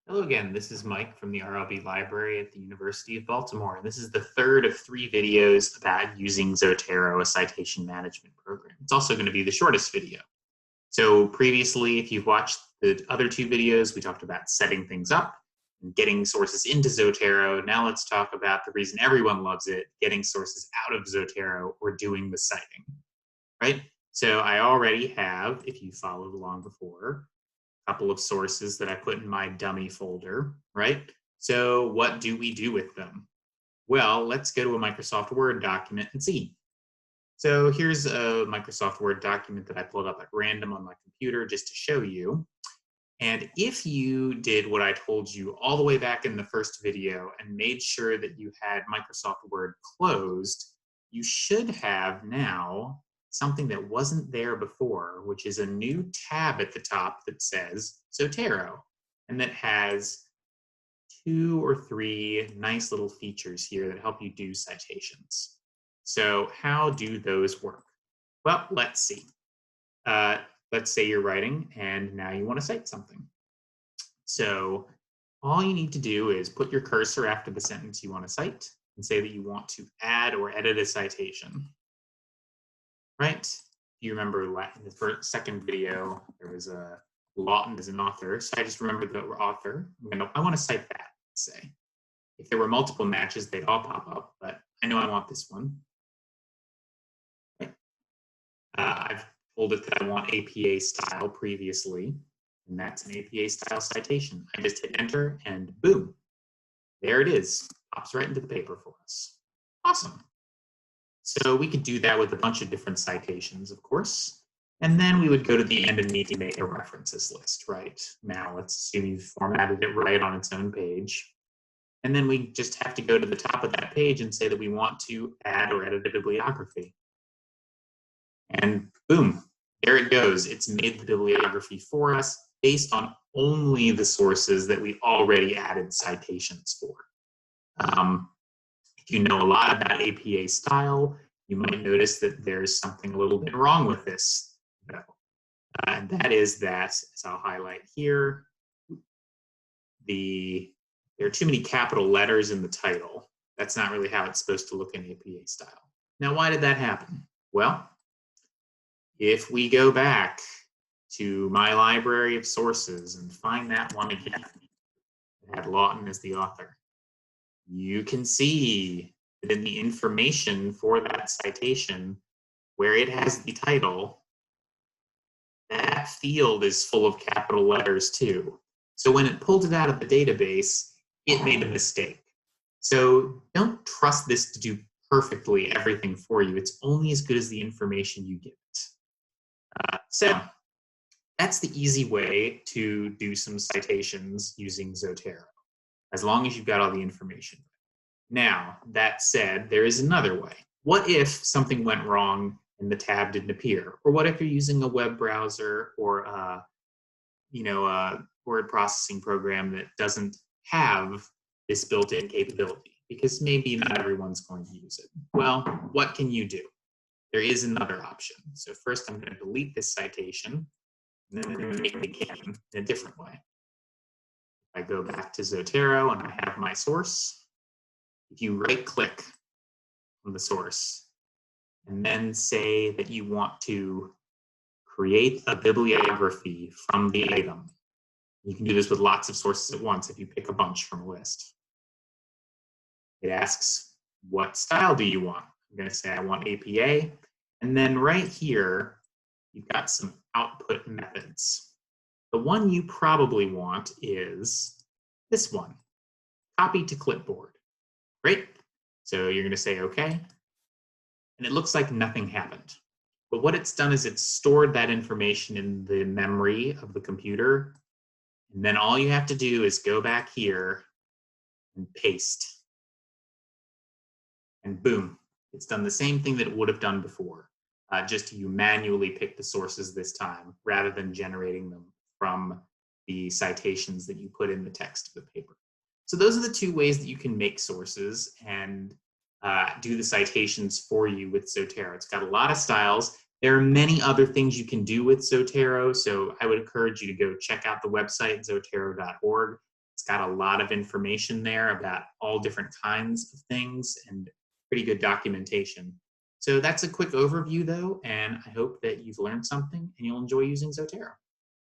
Hello again, this is Mike from the RLB Library at the University of Baltimore. This is the third of 3 videos about using Zotero, a citation management program. It's also going to be the shortest video. So previously, if you've watched the other 2 videos, we talked about setting things up and getting sources into Zotero. Now let's talk about the reason everyone loves it, getting sources out of Zotero or doing the citing, right? So I already have, if you followed along before, couple of sources that I put in my dummy folder, right? So what do we do with them? Well, let's go to a Microsoft Word document and see. So here's a Microsoft Word document that I pulled up at random on my computer just to show you. And if you did what I told you all the way back in the first video and made sure that you had Microsoft Word closed, you should have now something that wasn't there before, which is a new tab at the top that says Zotero, and that has 2 or 3 nice little features here that help you do citations. So how do those work? Well, let's see. Let's say you're writing and now you want to cite something. So all you need to do is put your cursor after the sentence you want to cite and say that you want to add or edit a citation. Right? You remember in the second video, there was a Lawton as an author. So I just remembered the author. I want to cite that, say. If there were multiple matches, they'd all pop up, but I know I want this one. Right? I've told it that I want APA style previously, and that's an APA style citation. I just hit enter and boom, there it is. Pops right into the paper for us. Awesome. So we could do that with a bunch of different citations, of course. And then we would go to the end and need to make a references list, right? Now let's assume you've formatted it right on its own page. And then we just have to go to the top of that page and say that we want to add or edit a bibliography. And boom, there it goes. It's made the bibliography for us based on only the sources that we already added citations for. If you know a lot about APA style, you might notice that there's something a little bit wrong with this, though. And that is that, as I'll highlight here, there are too many capital letters in the title. That's not really how it's supposed to look in APA style. Now, why did that happen? Well, if we go back to my library of sources and find that one again, it had Lawton as the author, you can see that in the information for that citation, where it has the title, that field is full of capital letters too. So when it pulled it out of the database, it made a mistake. So don't trust this to do perfectly everything for you. It's only as good as the information you give it. So that's the easy way to do some citations using Zotero, as long as you've got all the information. Now, that said, there is another way. What if something went wrong and the tab didn't appear? Or what if you're using a web browser or a word processing program that doesn't have this built-in capability? Because maybe not everyone's going to use it. Well, what can you do? There is another option. So first I'm going to delete this citation, and then I'm going to make it again in a different way. I go back to Zotero and I have my source. If you right-click on the source and then say that you want to create a bibliography from the item, you can do this with lots of sources at once if you pick a bunch from a list. It asks, what style do you want? I'm going to say I want APA. And then right here, you've got some output methods. The one you probably want is this one, copy to clipboard. Great. So you're going to say OK. And it looks like nothing happened. But what it's done is it's stored that information in the memory of the computer. And then all you have to do is go back here and paste. And boom, it's done the same thing that it would have done before. Just you manually pick the sources this time rather than generating them from the citations that you put in the text of the paper. So those are the 2 ways that you can make sources and do the citations for you with Zotero. It's got a lot of styles. There are many other things you can do with Zotero, so I would encourage you to go check out the website, zotero.org. It's got a lot of information there about all different kinds of things and pretty good documentation. So that's a quick overview though, and I hope that you've learned something and you'll enjoy using Zotero.